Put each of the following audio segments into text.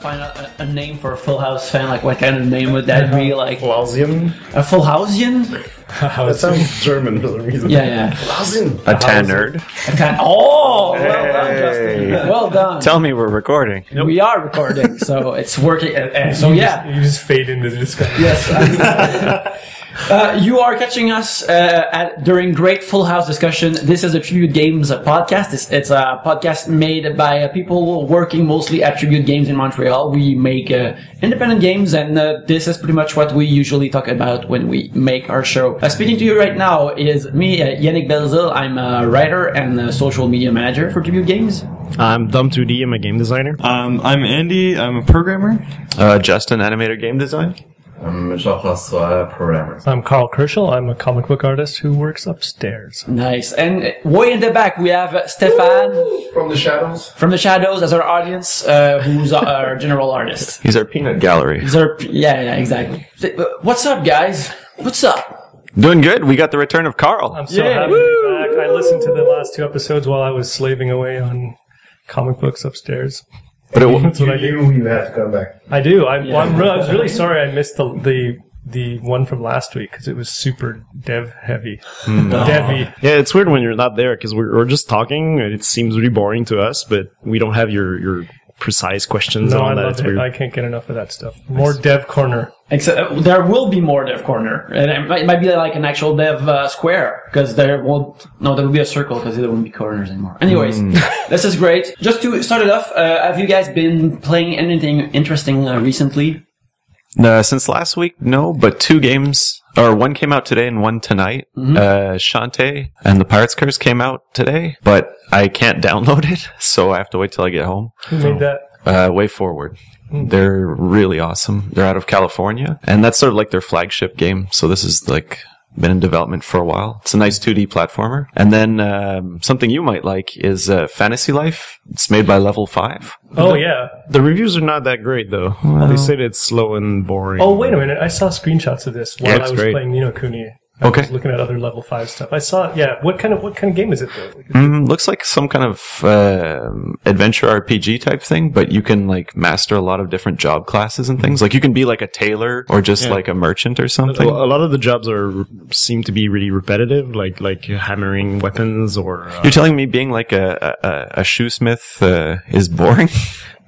find a name for a Full House fan. Like, what kind of name would that be? Like Flausian? a Full Houseian? That sounds German for some reason. Yeah. Flausian. A tan nerd. Oh, well done, Justin. Well done. Tell me we're recording. We are recording, so it's working. So yeah. You just fade into the discussion. Yes. You are catching us during great Full House discussion. This is a Tribute Games podcast. It's a podcast made by people working mostly at Tribute Games in Montreal. We make independent games, and this is pretty much what we usually talk about when we make our show. Speaking to you right now is me, Yannick Belzil. I'm a writer and a social media manager for Tribute Games. I'm Dom2D. I'm a game designer. I'm Andy. I'm a programmer. Justin, animator game design. I'm Jean-François, programmer. I'm Carl Kerschel. I'm a comic book artist who works upstairs. Nice. And way in the back, we have Stefan. From the shadows. From the Shadows as our audience, who's our general artist. He's our peanut gallery. Yeah, exactly. What's up, guys? What's up? Doing good. We got the return of Carl. I'm so happy to be back. I listened to the last 2 episodes while I was slaving away on comic books upstairs. But That's what I do. You have to come back. I do. I was really sorry I missed the one from last week because it was super dev heavy. Devy. Yeah, it's weird when you're not there because we're just talking. And it seems really boring to us, but we don't have your precise questions No, and all I that. love It's it. weird. I can't get enough of that stuff. More dev corner. Except there will be more dev corner, and it might be like an actual dev square because there will be a circle because there won't be corners anymore. Anyways, this is great. Just to start it off, have you guys been playing anything interesting recently? Since last week, no, but 2 games, or 1 came out today and 1 tonight. Shantae and the Pirate's Curse came out today, but I can't download it, so I have to wait till I get home. Who made that? Way Forward. They're really awesome. They're out of California, and that's sort of like their flagship game. So this is like been in development for a while. It's a nice 2D platformer. And then something you might like is Fantasy Life. It's made by Level 5. Oh, yeah. The reviews are not that great, though. They said it's slow and boring. Oh, wait a minute. I saw screenshots of this while I it's was great. playing Ni no Kuni. I Okay. was looking at other level 5 stuff. I saw, what kind of game is it though? Looks like some kind of adventure RPG type thing, but you can like master a lot of different job classes and things. Like you can be like a tailor or just like a merchant or something. A lot of the jobs seem to be really repetitive, like hammering weapons or. You're telling me being like a shoesmith is boring?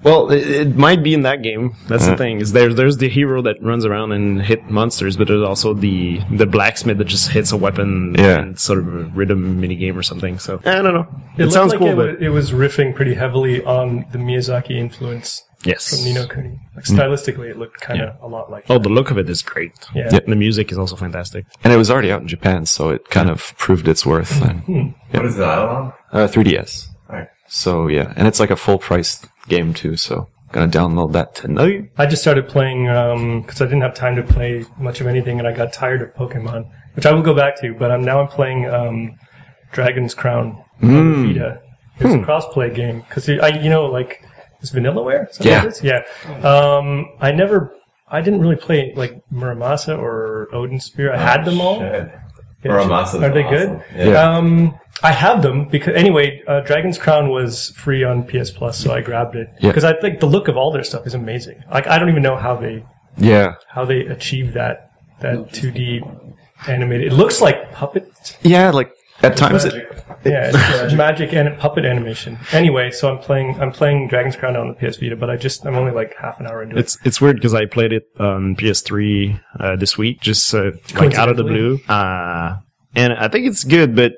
Well, it might be in that game. That's the thing. Is there's the hero that runs around and hit monsters, but there's also the blacksmith that just hits a weapon and sort of a rhythm mini game or something. So I don't know. It sounds like cool, but it was riffing pretty heavily on the Miyazaki influence yes. from Ni no Kuni. Like stylistically, it looked kind of a lot like. Oh, the look of it is great. Yeah. And the music is also fantastic. And it was already out in Japan, so it kind of proved its worth. What is it out on? 3DS. Alright. So yeah, and it's like a full price game too, so gonna download that tonight. I just started playing because I didn't have time to play much of anything, and I got tired of Pokemon, which I will go back to. But I'm playing Dragon's Crown on the Vita. It's a cross-play game because like it's Vanillaware. Yeah. I didn't really play like Muramasa or Odin Spear. I had them all. Muramasa's Are they awesome. good? Yeah. I have them because Dragon's Crown was free on PS Plus, so I grabbed it because I think the look of all their stuff is amazing. Like I don't even know how they achieve that 2D animated. It looks like puppet. Yeah, like at times It's magic and puppet animation. Anyway, so I'm playing Dragon's Crown on the PS Vita, but I'm only like half an hour into it. It's weird because I played it on PS3 this week, just like out of the blue. And I think it's good, but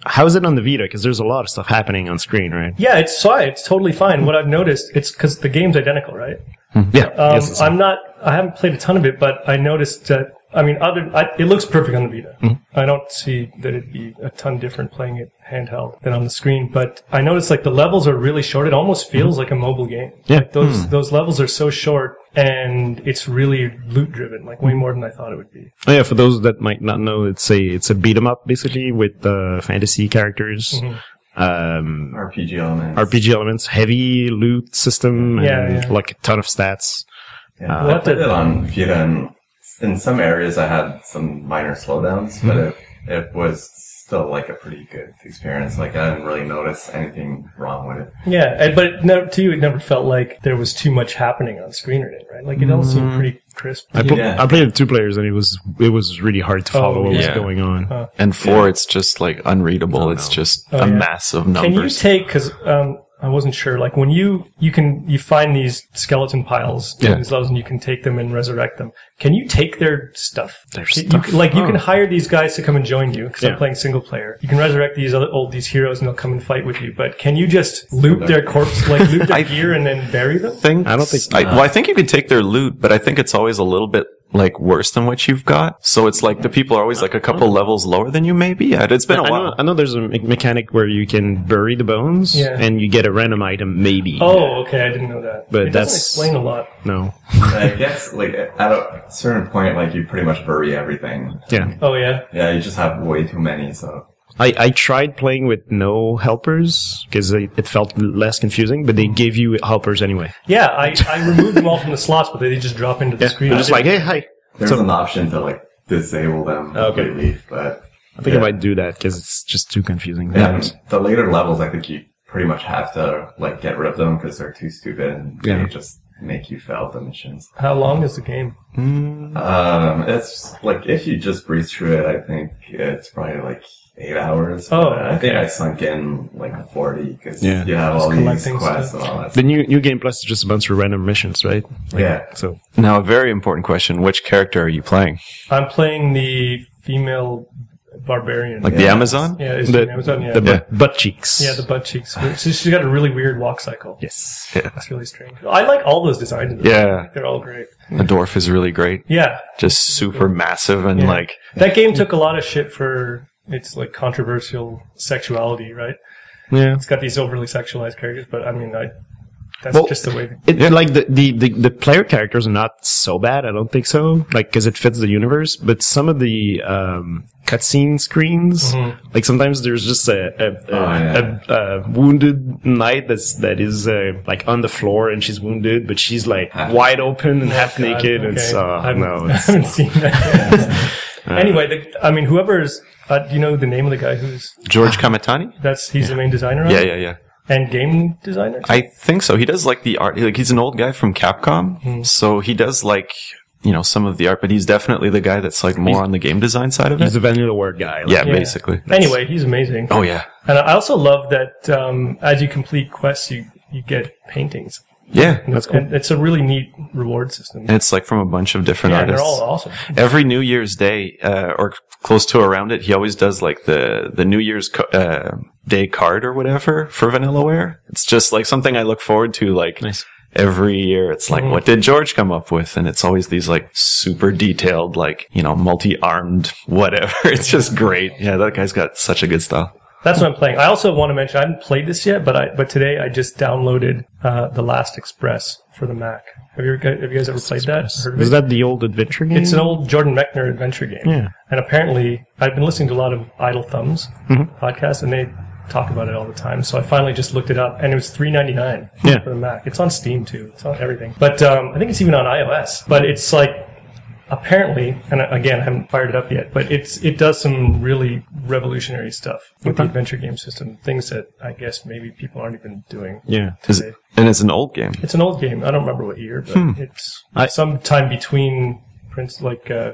how is it on the Vita? Because there's a lot of stuff happening on screen, right? Yeah, it's totally fine. What I've noticed, it's because the game's identical, right? Yeah. Yes, I haven't played a ton of it, but I noticed that, it looks perfect on the Vita. I don't see that it'd be a ton different playing it handheld than on the screen, but I noticed like the levels are really short. It almost feels like a mobile game. Yeah. Like those levels are so short and it's really loot driven, like way more than I thought it would be. Oh, yeah, for those that might not know, it's a beat 'em up basically with fantasy characters. RPG elements, heavy loot system, and like a ton of stats. Yeah, I played it on Vita, and in some areas I had some minor slowdowns, but it was still like a pretty good experience. Like I didn't really notice anything wrong with it. Yeah, but to you, it never felt like there was too much happening on screen or anything, right? Like it all seemed pretty crisp. I played with 2 players, and it was really hard to follow what was going on. And 4, it's just like unreadable. It's just a mass of numbers. Can you take, because I wasn't sure, like when you find these skeleton piles in these levels and you can take them and resurrect them. Can you take their stuff? Their stuff? You can hire these guys to come and join you, because I'm playing single player. You can resurrect these heroes and they'll come and fight with you, but can you just loot their corpse, like loot their gear and then bury them? I don't think I think you could take their loot, but I think it's always a little bit like worse than what you've got. So it's like the people are always like a couple levels lower than you maybe. Yeah, it's been a while. I know there's a mechanic where you can bury the bones and you get a random item maybe. Oh, okay, I didn't know that. But it doesn't explain a lot. No. I guess like at a certain point, like you pretty much bury everything. Yeah. Oh yeah. Yeah, you just have way too many, so. I tried playing with no helpers because it felt less confusing, but they gave you helpers anyway. Yeah, I removed them all from the slots, but they just drop into the screen. They're just like, hey, hi. There's an option to like disable them completely, but I think I might do that because it's just too confusing. And the later levels, I think you pretty much have to like get rid of them because they're too stupid and they just make you fail the missions. How long is the game? It's like if you just breeze through it, I think it's probably like 8 hours. Oh, I think I sunk in like 40 because you have just all these collecting quests stuff. and all that. The new Game Plus is just a bunch of random missions, right? So now a very important question: which character are you playing? I'm playing the female barbarian. Like the Amazon? Yeah, is the Amazon? Yeah. The butt cheeks. Yeah, the butt cheeks. She's got a really weird walk cycle. Yes. Yeah. That's really strange. I like all those designs. Yeah. They're all great. The dwarf is really great. Yeah. Just super massive and like... That game took a lot of shit for its like controversial sexuality, right? Yeah. It's got these overly sexualized characters, but I mean, that's just the way. Like the player characters are not so bad. I don't think so. Like because it fits the universe. But some of the cutscene screens, like sometimes there's just a wounded knight that is like on the floor and she's wounded, but she's like wide open and half naked. Okay. It's I haven't seen that. Anyway, whoever's do you know the name of the guy who's George Kamatani? He's the main designer on it? Yeah. And game designer? I think so. He does like the art. Like he's an old guy from Capcom, so he does like some of the art. But he's definitely the guy that's like more on the game design side of it. He's the vanilla word guy. Yeah, basically. Anyway, he's amazing. Oh yeah. And I also love that as you complete quests, you get paintings. Yeah, that's cool. And it's a really neat reward system. And it's like from a bunch of different Yeah, artists. they're all awesome. Every New Year's Day, or close to around it, he always does like the New Year's Day card or whatever for Vanillaware. It's just like something I look forward to like every year. It's like, what did George come up with? And it's always these like super detailed, like, multi-armed whatever. It's just great. Yeah, that guy's got such a good style. That's what I'm playing. I also want to mention, I haven't played this yet, but today I just downloaded The Last Express for the Mac. Have you guys ever played that? Heard of Is it? that the old adventure game? It's an old Jordan Mechner adventure game. Yeah. And apparently, I've been listening to a lot of Idle Thumbs podcasts, and they talk about it all the time. So I finally just looked it up, and it was $3.99 for the Mac. It's on Steam, too. It's on everything. But I think it's even on iOS. But it's like... Apparently, and again, I haven't fired it up yet, but it does some really revolutionary stuff with the adventure game system. Things that I guess maybe people aren't even doing. Yeah. Today. And it's an old game. It's an old game. I don't remember what year, but it's sometime between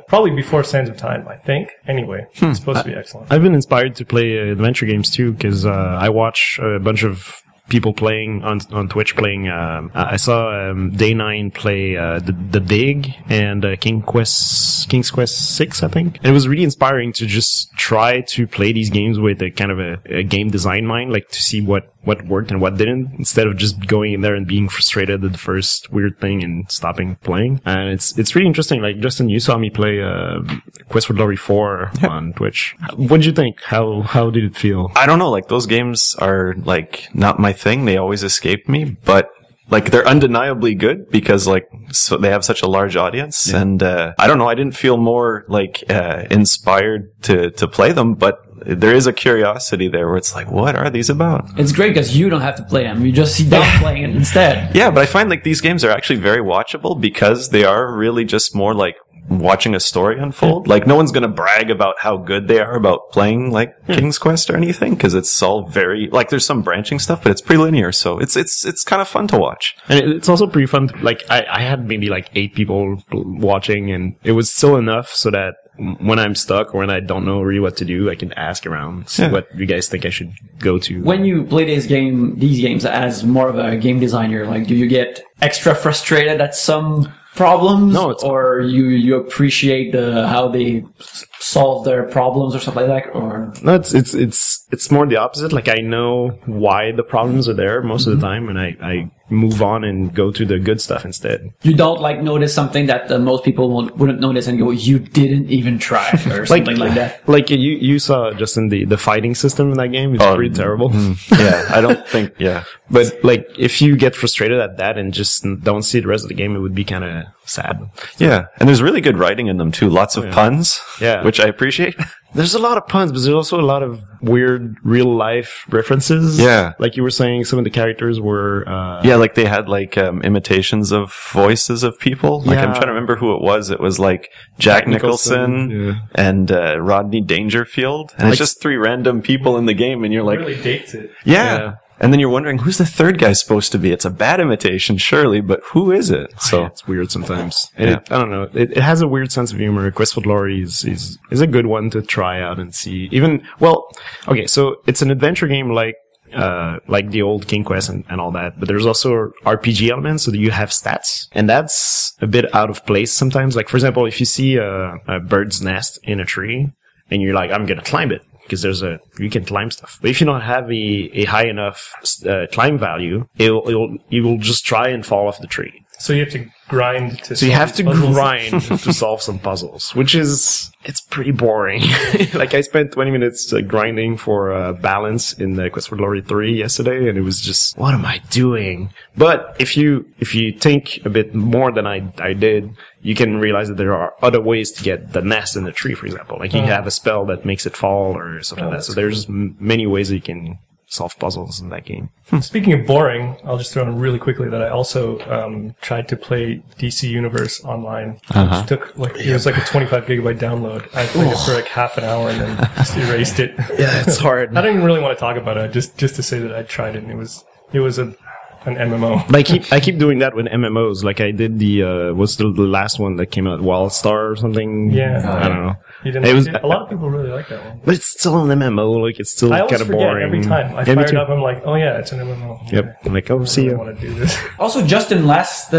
probably before Sands of Time, I think. Anyway, it's supposed to be excellent. I've been inspired to play adventure games too because I watch a bunch of people playing on Twitch playing. I saw Day 9 play the Dig and King's Quest 6, I think. And it was really inspiring to just try to play these games with a kind of a game design mind, like to see what worked and what didn't, instead of just going in there and being frustrated at the first weird thing and stopping playing. And it's really interesting. Like Justin, you saw me play Quest for Glory 4 on Twitch. What did you think? How did it feel? I don't know. Like those games are like not my thing. They always escape me, but like they're undeniably good because like so they have such a large audience. And I don't know. I didn't feel more like inspired to play them, but there is a curiosity there where it's like, what are these about? It's great because you don't have to play them. You just sit down playing it instead. Yeah, but I find like these games are actually very watchable because they are really just more like watching a story unfold. Like, no one's going to brag about how good they are about playing, like, King's Quest or anything, because it's all very, like, there's some branching stuff, but it's pretty linear, so it's kind of fun to watch. And it's also pretty fun. Like, I had maybe like 8 people watching, and it was still enough so that when I'm stuck or when I don't know really what to do, I can ask around, see what you guys think I should go to. When you play these games as more of a game designer, like, do you get extra frustrated at some problems, or you appreciate how they solve their problems or stuff like that? Or no, it's more the opposite. Like, I know why the problems are there most of the time, and I move on and go to the good stuff instead. You don't like notice something that most people wouldn't notice and go, you didn't even try, or something like that. Like you saw just in the fighting system in that game, it's pretty terrible. Yeah, I don't think, But like, if you get frustrated at that and just don't see the rest of the game, it would be kind of sad. Yeah, and there's really good writing in them too. Lots of puns, which I appreciate. There's a lot of puns, but there's also a lot of weird real-life references. Yeah. Like you were saying, some of the characters were... like they had like imitations of voices of people. Like, I'm trying to remember who it was. It was like Jack Nicholson and Rodney Dangerfield. And it's just 3 random people in the game, and you're like... It really dates it. Yeah. And then you're wondering, who's the third guy supposed to be? It's a bad imitation, surely, but who is it? So it's weird sometimes. And I don't know. It has a weird sense of humor. Quest for Glory is a good one to try out and see. So it's an adventure game like the old King Quest and all that, but there's also RPG elements, so that you have stats, and that's a bit out of place sometimes. Like, for example, if you see a bird's nest in a tree, and you're like, I'm gonna climb it, because you can climb stuff. But if you don't have a high enough climb value, you will just try and fall off the tree. So you have to grind to. So you have to grind to solve some puzzles, which it's pretty boring. Like, I spent 20 minutes grinding for balance in the Quest for Glory 3 yesterday, and it was just, what am I doing? But if you think a bit more than I did, you can realize that there are other ways to get the nest in the tree, for example. Like, you have a spell that makes it fall or something like that. So there's many ways that you can solve puzzles in that game. Speaking of boring, I'll just throw in really quickly that I also tried to play DC Universe online. Which took it was like a 25 gigabyte download. I played it for like half an hour and then just erased it. Yeah, it's hard. I don't even really want to talk about it. Just to say that I tried it, and it was an MMO. But I keep doing that with MMOs. Like, I did what's the last one that came out? Wildstar or something? Yeah. I don't know. You didn't like it? A lot of people really like that one. But it's still an MMO. Like, it's still kind of boring. Every time I fire it up, I'm like, oh yeah, it's an MMO. Yep. I'm like, see you. I want to do this. Also, Justin, last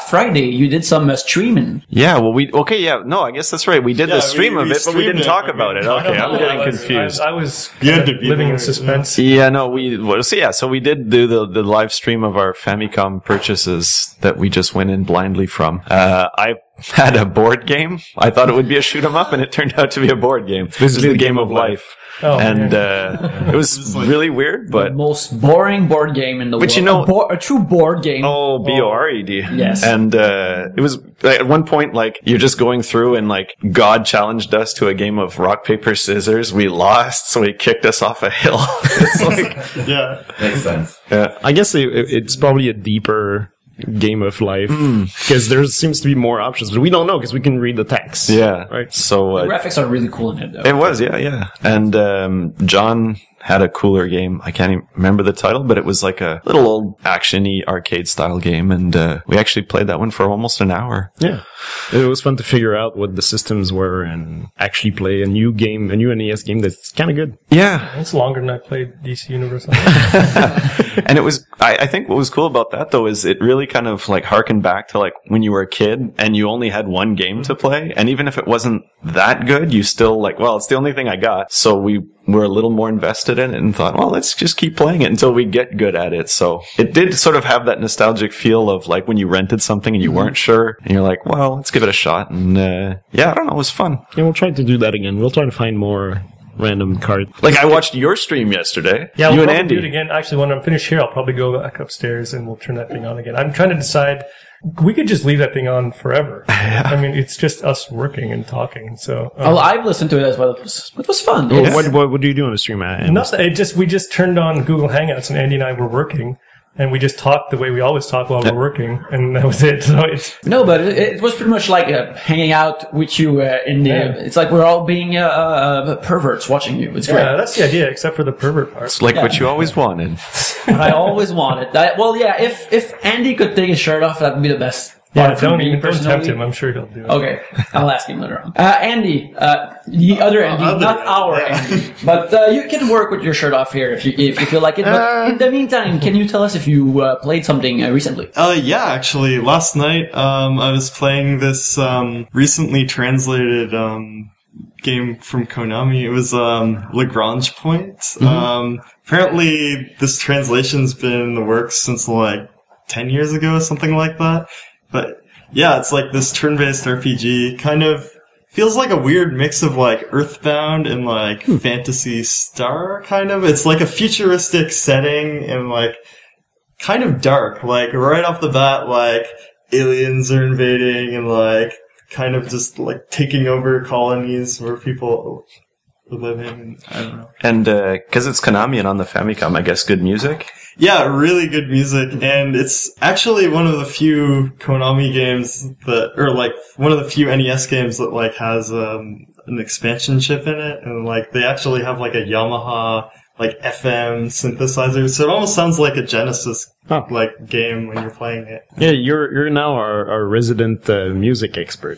Friday you did some streaming. Yeah, well, I guess that's right. We did the stream of it, but we didn't talk about it. Okay, I'm getting confused. I was living in suspense. Yeah, no, so we did do the live stream of our Famicom purchases that we just went in blindly from. I had a board game. I thought it would be a shoot 'em up, and it turned out to be a board game. This is the game of life. Oh, and it was really weird, but the most boring board game in the world. A true board game. Oh, BORED. Yes. And it was at one point, like, you're just going through, and like God challenged us to a game of rock paper scissors. We lost, so he kicked us off a hill. It's like, yeah, makes sense. Yeah, I guess it's probably a deeper game of life, because there seems to be more options, but we don't know because we can read the text. Yeah, right. So the graphics are really cool in it, though. It was, yeah. And John had a cooler game. I can't even remember the title, but it was like a little old action-y arcade style game, and we actually played that one for almost an hour. Yeah, it was fun to figure out what the systems were and actually play a new NES game that's kind of good. Yeah, it's longer than I played DC Universe. And it was, I think what was cool about that though is it really kind of like harkened back to like when you were a kid and you only had one game to play, and even if it wasn't that good, you still like, well, it's the only thing I got, so we were a little more invested in it and thought, well, let's just keep playing it until we get good at it. So it did sort of have that nostalgic feel of like when you rented something and you weren't sure and you're like, well, let's give it a shot. And yeah, I don't know, it was fun. Yeah, we'll try to do that again. We'll try to find more random cards. Like I watched your stream yesterday. Yeah, you we'll and Andy. do it again. Actually, when I'm finished here, I'll probably go back upstairs and we'll turn that thing on again. I'm trying to decide. We could just leave that thing on forever. Yeah. I mean, it's just us working and talking. So, I've listened to it as well. It was fun. What do you do on the stream, Matt? Nothing. We just turned on Google Hangouts, and Andy and I were working. and we just talked the way we always talk while we're working, and that was it. So it's No, but it was pretty much like hanging out with you in the. It's like we're all being perverts watching you. It's great. yeah, that's the idea, except for the pervert part. It's like what you always wanted. I always wanted. If Andy could take his shirt off, that would be the best. Yeah, part for me don't tempt personally. him. I'm sure he'll do it. Okay, I'll ask him later on. Andy, the other Andy, not our Andy, but you can work with your shirt off here if you feel like it. But in the meantime, can you tell us if you played something recently? Yeah, actually, last night, I was playing this, recently translated, game from Konami. It was, Lagrange Point. Apparently this translation's been in the works since like 10 years ago or something like that. But yeah, it's like this turn-based RPG, kind of feels like a weird mix of like Earthbound and like Phantasy Star, kind of. It's like a futuristic setting and like kind of dark. Like right off the bat, like aliens are invading and like kind of just like taking over colonies where people are living. I don't know. And because it's Konami and on the Famicom, I guess good music. Yeah, really good music, and it's actually one of the few Konami games that, or like one of the few NES games that like has an expansion chip in it, and like they actually have like a Yamaha like FM synthesizer, so it almost sounds like a Genesis like game when you're playing it. Yeah, you're now our resident music expert.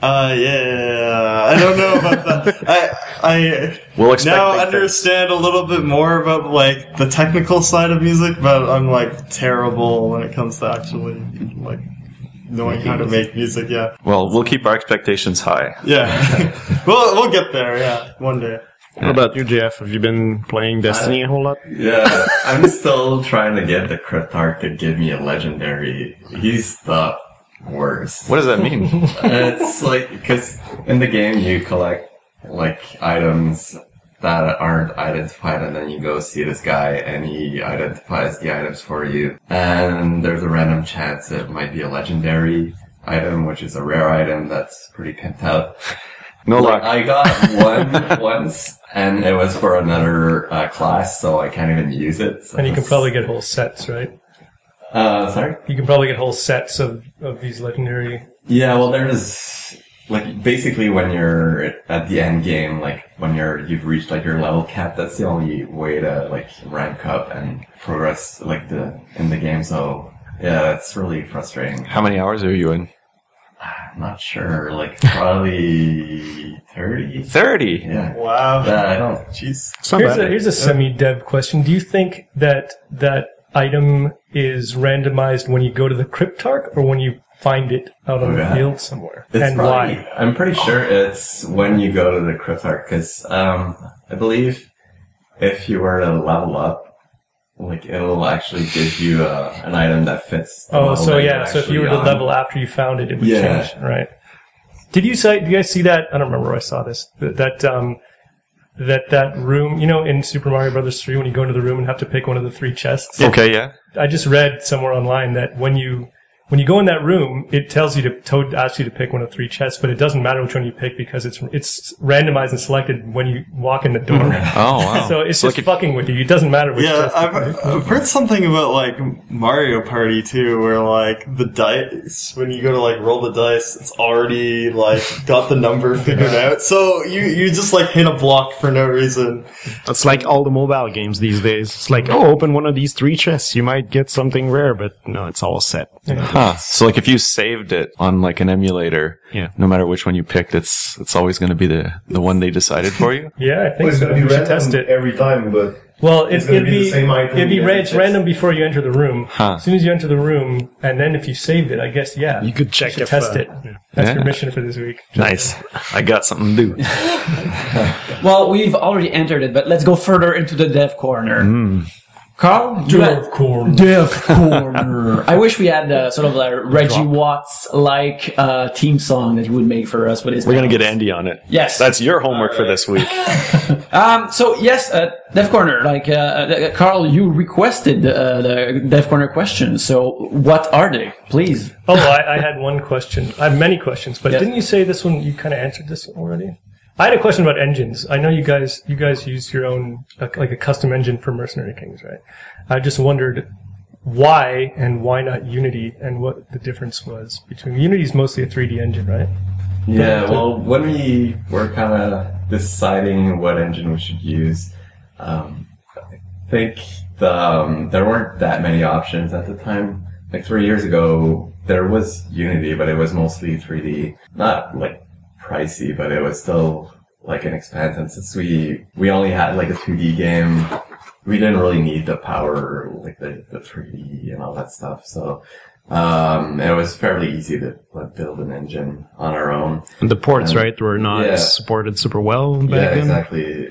Yeah, I don't know about that. I We'll expect now big understand a little bit more about like the technical side of music, but I'm like terrible when it comes to actually like knowing how to make music. Yeah, Well, we'll keep our expectations high. yeah. we'll get there. Yeah, one day. What about you, Jeff? Have you been playing Destiny a whole lot? Yeah, I'm still trying to get the Cryptarch to give me a legendary. He's the worst. What does that mean? It's like, because in the game you collect like items that aren't identified, and then you go see this guy and he identifies the items for you, and there's a random chance it might be a legendary item, which is a rare item that's pretty pimped out. No luck. I got one once, and it was for another class, so I can't even use it. So And you can probably get whole sets, right? sorry? You can probably get whole sets of these legendary. Yeah, well, there's like basically when you're at the end game, like when you've reached like your level cap, that's the only way to like rank up and progress like in the game. So yeah, it's really frustrating. How many hours are you in? I'm not sure, like probably 30. 30? Yeah. Wow. Jeez. Here's a semi-dev question. Do you think that item is randomized when you go to the Cryptarch or when you find it out on the field somewhere? And why? I'm pretty sure it's when you go to the Cryptarch, because I believe if you were to level up, like it'll actually give you an item that fits. So if you were to level after you found it, it would change, right? Do you guys see that? I don't remember where I saw this. That room, you know, in Super Mario Brothers 3, when you go into the room and have to pick one of the 3 chests. Okay, yeah. I just read somewhere online that when you go in that room, it tells you to ask you to pick one of 3 chests, but it doesn't matter which one you pick because it's randomized and selected when you walk in the door. Oh, wow. So it's just fucking with you. It doesn't matter which chest you pick. I've heard something about like Mario Party too, where like the dice, when you go to like roll the dice, it's already like got the number figured out. So you just like hit a block for no reason. It's like all the mobile games these days. It's like, open one of these 3 chests, you might get something rare, but no, it's all set. Huh. So like if you saved it on like an emulator, no matter which one you picked, it's always going to be the one they decided for you? Yeah, I think it's so. going to be You should random test it. every time, but Well, it's it'd going to be the same item. it's random before you enter the room. Huh. As soon as you enter the room, and then if you saved it, I guess, You could check should if test it. That's your Yeah. mission for this week. Nice. I got something to do. Well, we've already entered it, but let's go further into the dev corner. Carl? Dev corner. Dev corner. I wish we had sort of a Reggie Watts-like theme song that you would make for us. But We're going to get Andy on it. Yes. That's your homework for this week. So yes, Dev Corner. Like Carl, you requested the Dev Corner questions. So what are they, please? Oh, I had one question. I have many questions, but Yes. didn't you say this one? You kind of answered this already. I had a question about engines. I know you guys use your own like a custom engine for Mercenary Kings, right? I just wondered why and why not Unity, and what the difference was between Unity's mostly a 3D engine, right? Yeah, well, when we were kind of deciding what engine we should use, I think there weren't that many options at the time. Like 3 years ago, there was Unity, but it was mostly 3D. Not like pricey, but it was still like an expense. And since we only had like a 2D game, we didn't really need the power, like the 3D and all that stuff. So it was fairly easy to build an engine on our own. And the ports, right, were not supported super well back then? Yeah, exactly.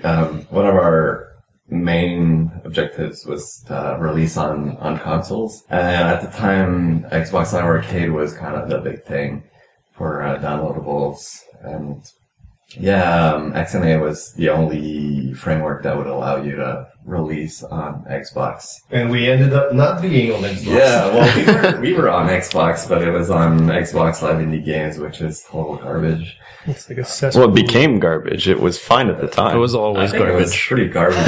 One of our main objectives was to release on consoles. And at the time, Xbox Live Arcade was kind of the big thing for downloadables. And XNA was the only framework that would allow you to release on Xbox. And we ended up not being on Xbox. Yeah, well, we were on Xbox, but it was on Xbox Live Indie Games, which is total garbage. It's like a cesspool. Well, it became garbage. It was fine at the time. It was always I think garbage. it was pretty garbage.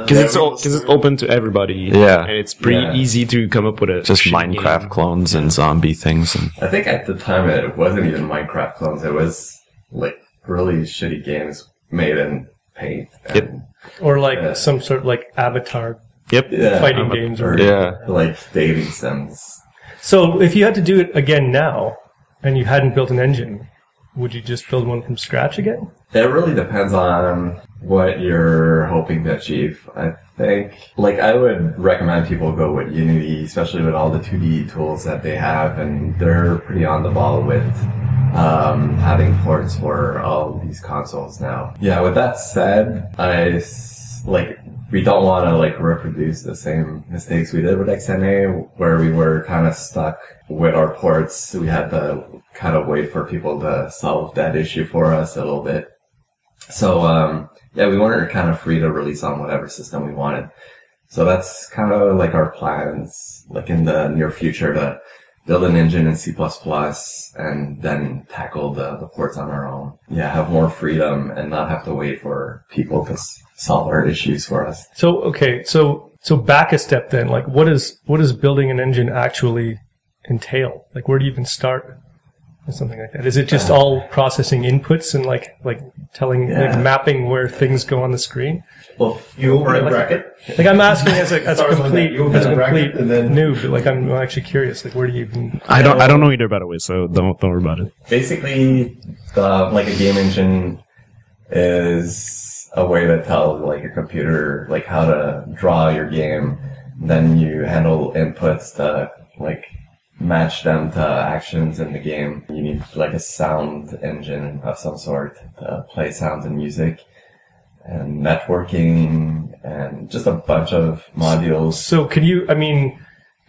Because it's open to everybody. Yeah. And it's pretty easy to come up with a just shit Minecraft game. clones and zombie things. And I think at the time it wasn't even Minecraft clones. It was like really shitty games made in Paint. And, Or like some sort of like Avatar Yep. fighting games. Or like dating sims. So if you had to do it again now, and you hadn't built an engine, would you just build one from scratch again? It really depends on what you're hoping to achieve. I think, like, I would recommend people go with Unity, especially with all the 2D tools that they have, and they're pretty on the ball with having ports for all these consoles now. Yeah, with that said, we don't want to reproduce the same mistakes we did with XNA, where we were kind of stuck with our ports. We had to kind of wait for people to solve that issue for us a little bit. So, we weren't kind of free to release on whatever system we wanted. So that's kind of like our plans, like in the near future, to build an engine in C++ and then tackle the ports on our own. Yeah, have more freedom and not have to wait for people to solve our issues for us. So, okay, so back a step then, like what does building an engine actually entail? Like where do you even start or something like that? Is it just all processing inputs and like telling, like mapping where things go on the screen? Well, You open a bracket. Like I'm asking as a complete bracket and then- noob, but like I'm actually curious, like where do you even... I don't know either, by the way, so don't worry about it. basically, like a game engine is a way to tell like a computer like how to draw your game. Then you handle inputs to like match them to actions in the game. You need like a sound engine of some sort to play sounds and music, and networking, and just a bunch of modules. So could you,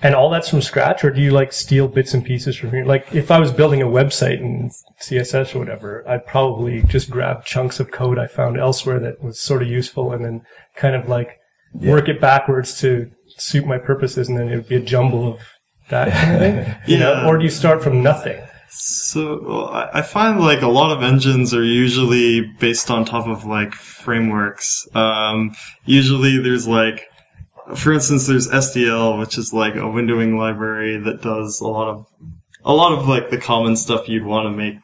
and all that's from scratch, or do you like steal bits and pieces from here? Like if I was building a website in CSS or whatever, I'd probably just grab chunks of code I found elsewhere that was sort of useful and then kind of like work it backwards to suit my purposes, and then it would be a jumble of that kind of thing. You know? Or do you start from nothing? So I find like a lot of engines are usually based on top of like frameworks. Usually there's like, for instance, there's SDL, which is like a windowing library that does a lot of like the common stuff you'd want to make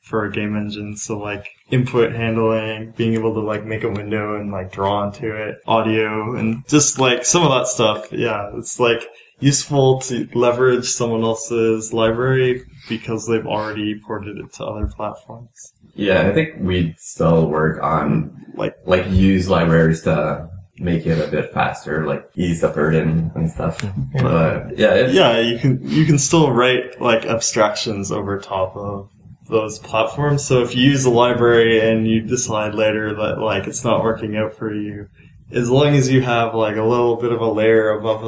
for a game engine. So like input handling, being able to like make a window and like draw onto it, audio, and just like some of that stuff. Yeah, it's like useful to leverage someone else's library because they've already ported it to other platforms. Yeah, I think we'd still work on like use libraries to make it a bit faster, like ease the burden and stuff. But you can still write like abstractions over top of those platforms. So if you use a library and you decide later that like it's not working out for you, as long as you have like a little bit of a layer above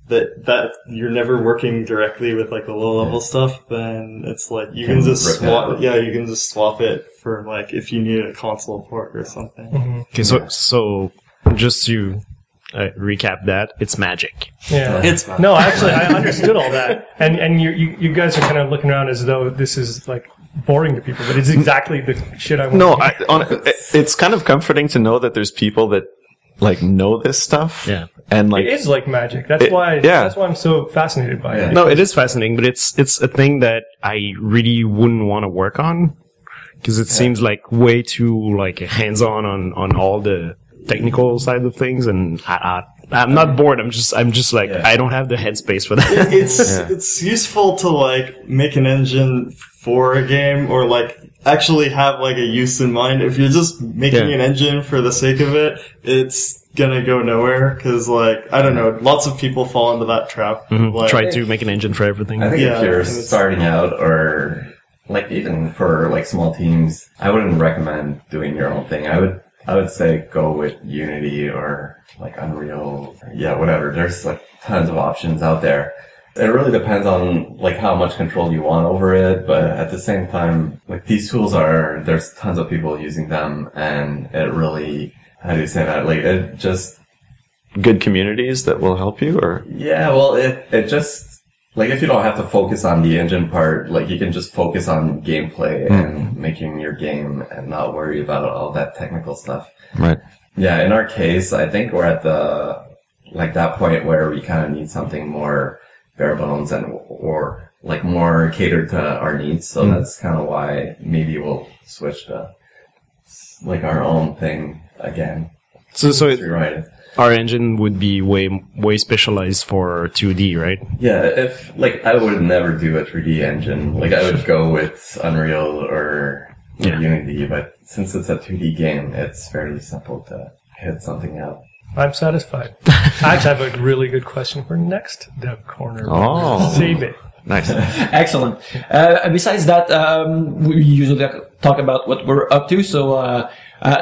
that you're never working directly with like the low level stuff, then it's like you can just swap. Yeah, you can just swap it for like if you need a console port or something. Mm-hmm. Okay, so just to recap that, it's magic. Yeah, I understood all that, and you guys are kind of looking around as though this is like boring to people, but it's exactly the shit I want. No, it's kind of comforting to know that there's people that like know this stuff. Yeah. And like It is like magic. That's why. yeah. That's why I'm so fascinated by it. No, it is fascinating, but it's a thing that I really wouldn't want to work on because it seems like way too like hands-on on all the technical side of things, and I'm not bored. I'm just like I don't have the headspace for that. It's useful to like make an engine for a game or like actually have like a use in mind. If you're just making an engine for the sake of it, it's gonna go nowhere because like I don't know, lots of people fall into that trap. Like, Try to make an engine for everything. I think if you're starting out or like even for like small teams, I wouldn't recommend doing your own thing. I would say go with Unity or like Unreal. Yeah, whatever. There's like tons of options out there. It really depends on like how much control you want over it, but at the same time, like these tools there's tons of people using them, and it really, how do you say that? Like it just good communities that will help you, or yeah, well, it just like if you don't have to focus on the engine part, like you can just focus on gameplay and making your game and not worry about all that technical stuff. right? Yeah, in our case, I think we're at that point where we kind of need something more bare bones or like more catered to our needs. So that's kind of why maybe we'll switch to like our own thing again. So Rewrite it. our engine would be way specialized for 2D, right? Yeah, if like I would never do a 3D engine. Like I would go with Unreal or Unity, but since it's a 2D game, it's fairly simple to hit something out. I'm satisfied. I actually have a really good question for next Dev Corner. Oh. Save it. Nice. Excellent. Besides that, we usually talk about what we're up to. So,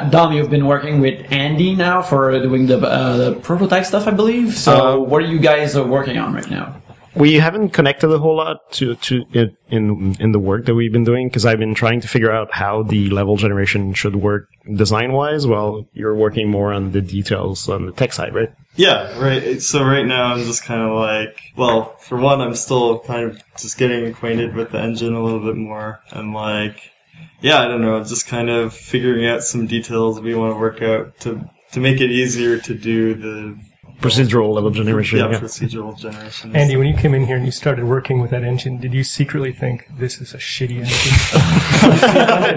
Dom, you've been working with Andy now for doing the prototype stuff, I believe. So, what are you guys working on right now? We haven't connected a whole lot to it in the work that we've been doing because I've been trying to figure out how the level generation should work design wise while you're working more on the details on the tech side, right? Yeah, right. So right now I'm just kind of like, well, for one, I'm still kind of just getting acquainted with the engine a little bit more and like, yeah, I don't know, just kind of figuring out some details we want to work out to make it easier to do the Procedural level generation. Yeah, procedural generation. Andy, when you came in here and you started working with that engine, did you secretly think this is a shitty engine?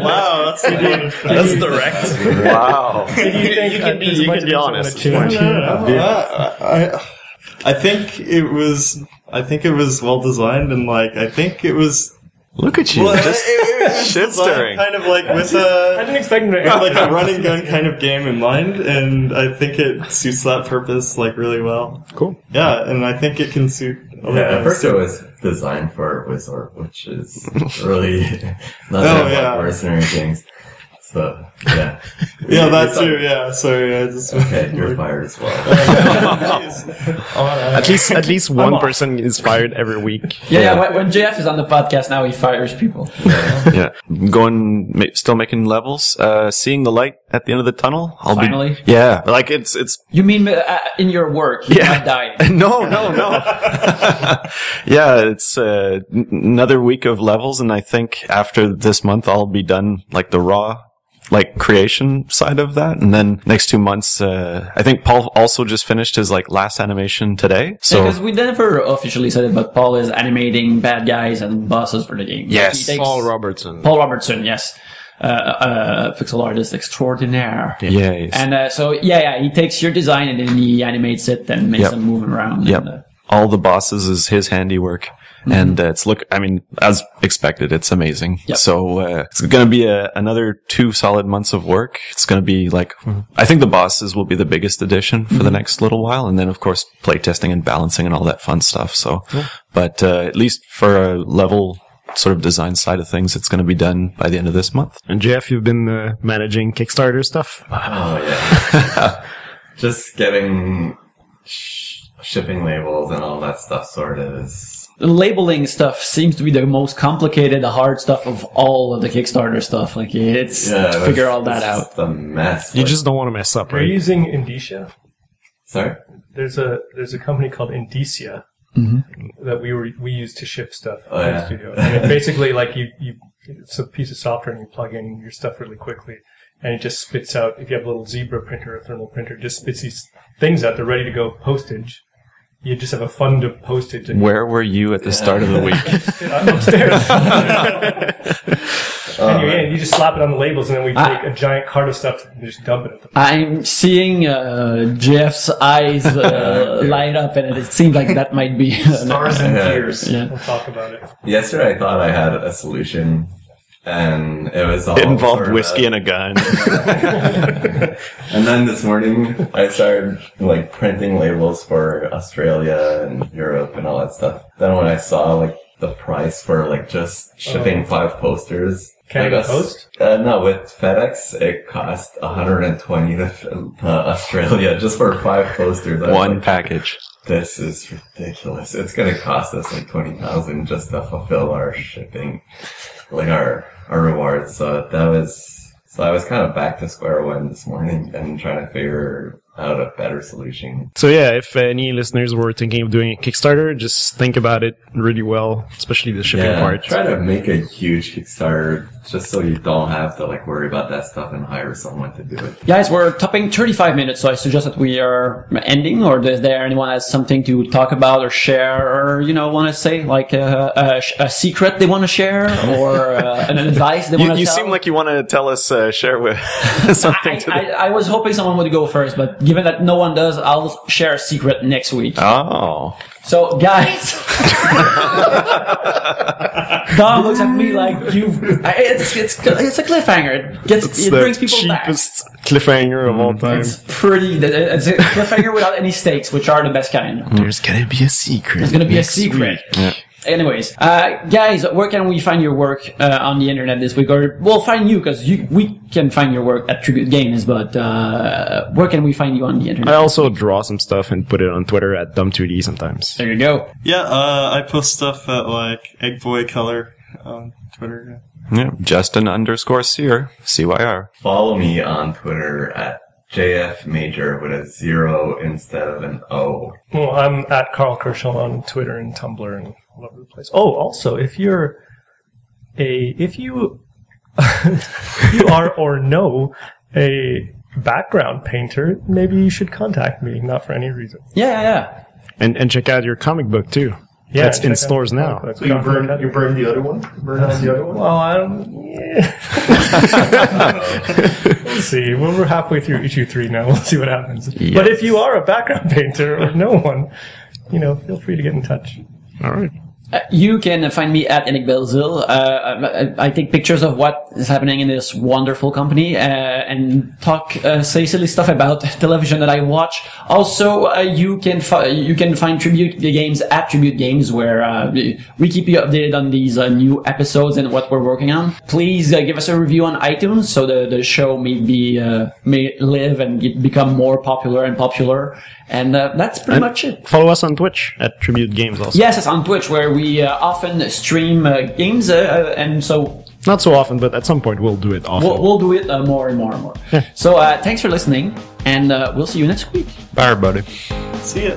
Wow, that's direct. Wow. Did you think you can be honest. I think it was well designed and like I think it was. Look at you, just shit stirring. Kind of like with I didn't expect him to like a run and gun kind of game in mind, and I think it suits that purpose like really well. Cool. Yeah, and I think it can suit. At first it was designed for Wizard, which is really not that mercenary things. So, yeah. Yeah, that too, yeah. Sorry, I just... Okay, you're fired as well. At least one person is fired every week. Yeah. When JF is on the podcast now, he fires people. Yeah. Still making levels, seeing the light at the end of the tunnel. Finally? Yeah. Like it's... You mean in your work? You not dying. No. Yeah, it's another week of levels, and I think after this month I'll be done like the raw like creation side of that, and then next 2 months I think Paul also just finished his like last animation today. So because we never officially said it, but Paul is animating bad guys and bosses for the game. Yes. Paul Robertson, yes. Pixel artist extraordinaire. Yes. And so he takes your design and then he animates it and makes them move around. Yep. And, all the bosses is his handiwork. And as expected, it's amazing. Yep. So it's going to be another 2 solid months of work. It's going to be like, I think the bosses will be the biggest addition for the next little while. And then, of course, playtesting and balancing and all that fun stuff. So, but at least for a level sort of design side of things, it's going to be done by the end of this month. And Jeff, you've been managing Kickstarter stuff. Oh, yeah. Just getting shipping labels and all that stuff sorted is... The labeling stuff seems to be the most complicated, the hard stuff of all of the Kickstarter stuff. Like, it's to figure all that out. It's a mess. You just don't want to mess up, Are right? you using Indicia? Sorry? There's a company called Indicia that we use to ship stuff in the studio. And it basically, like, it's a piece of software and you plug in your stuff really quickly. and it just spits out, if you have a little zebra printer or thermal printer, it just spits these things out. They're ready to go postage. You just have a fund of postage. And Where were you at the start of the week? upstairs. And you just slap it on the labels, and then we take a giant cart of stuff and just dump it. I'm seeing Jeff's eyes light up, and it seems like that might be Stars and tears. Yeah. We'll talk about it. Yesterday I thought I had a solution, and it was all It involved sort of whiskey and a gun. And then this morning I started like printing labels for Australia and Europe and all that stuff. Then when I saw like the price for like just shipping 5 posters. Canada Post? No, with FedEx it cost $120 to Australia just for 5 posters. One package. This is ridiculous. It's gonna cost us like $20,000 just to fulfill our shipping, like our rewards. So I was kind of back to square one this morning and trying to figure out a better solution. So yeah, if any listeners were thinking of doing a Kickstarter, just think about it really well, especially the shipping part. Try to make a huge Kickstarter just so you don't have to like worry about that stuff and hire someone to do it. Guys, we're topping 35 minutes, so I suggest that we are ending, or is there anyone has something to talk about or share, or, want to say, like a secret they want to share, or an advice they want to tell? You seem like you want to tell us, share with something today. I was hoping someone would go first, but given that no one does, I'll share a secret next week. Oh. So, guys, Dom looks at me like it's a cliffhanger. It brings people back. It's the cheapest cliffhanger of all time. It's a cliffhanger without any stakes, which are the best kind. There's gonna be a secret. There's gonna be a secret. Yeah. Anyways, guys, where can we find your work on the internet this week? Or we'll find you, because we can find your work at Tribute Games, but where can we find you on the internet? I also draw some stuff and put it on Twitter at Dumb2D sometimes. There you go. Yeah, I post stuff at like Eggboy Color on Twitter. Yeah. Justin_Sear, CYR. Follow me on Twitter at JF Major with a 0 instead of an O. Well, I'm at Carl Kershaw on Twitter and Tumblr and all over the place. Oh, also, if you are or know a background painter, maybe you should contact me, not for any reason. Yeah. And check out your comic book too. Yeah, That's in stores now. So you burned the other one? Burn out the other one? Well, I don't... Yeah. We'll see. We're halfway through issue 3 now. We'll see what happens. Yes. But if you are a background painter or no one, feel free to get in touch. All right. You can find me at Enic Belzil. I take pictures of what is happening in this wonderful company and say silly stuff about television that I watch. Also, you can find Tribute Games at Tribute Games, where we keep you updated on these new episodes and what we're working on. Please give us a review on iTunes so the show may live and become more popular. And that's pretty much it. Follow us on Twitch at Tribute Games also. Yes, it's on Twitch, where we often stream games, and so... Not so often, but at some point we'll do it often. We'll do it more and more and more. So thanks for listening, and we'll see you next week. Bye, everybody. See ya.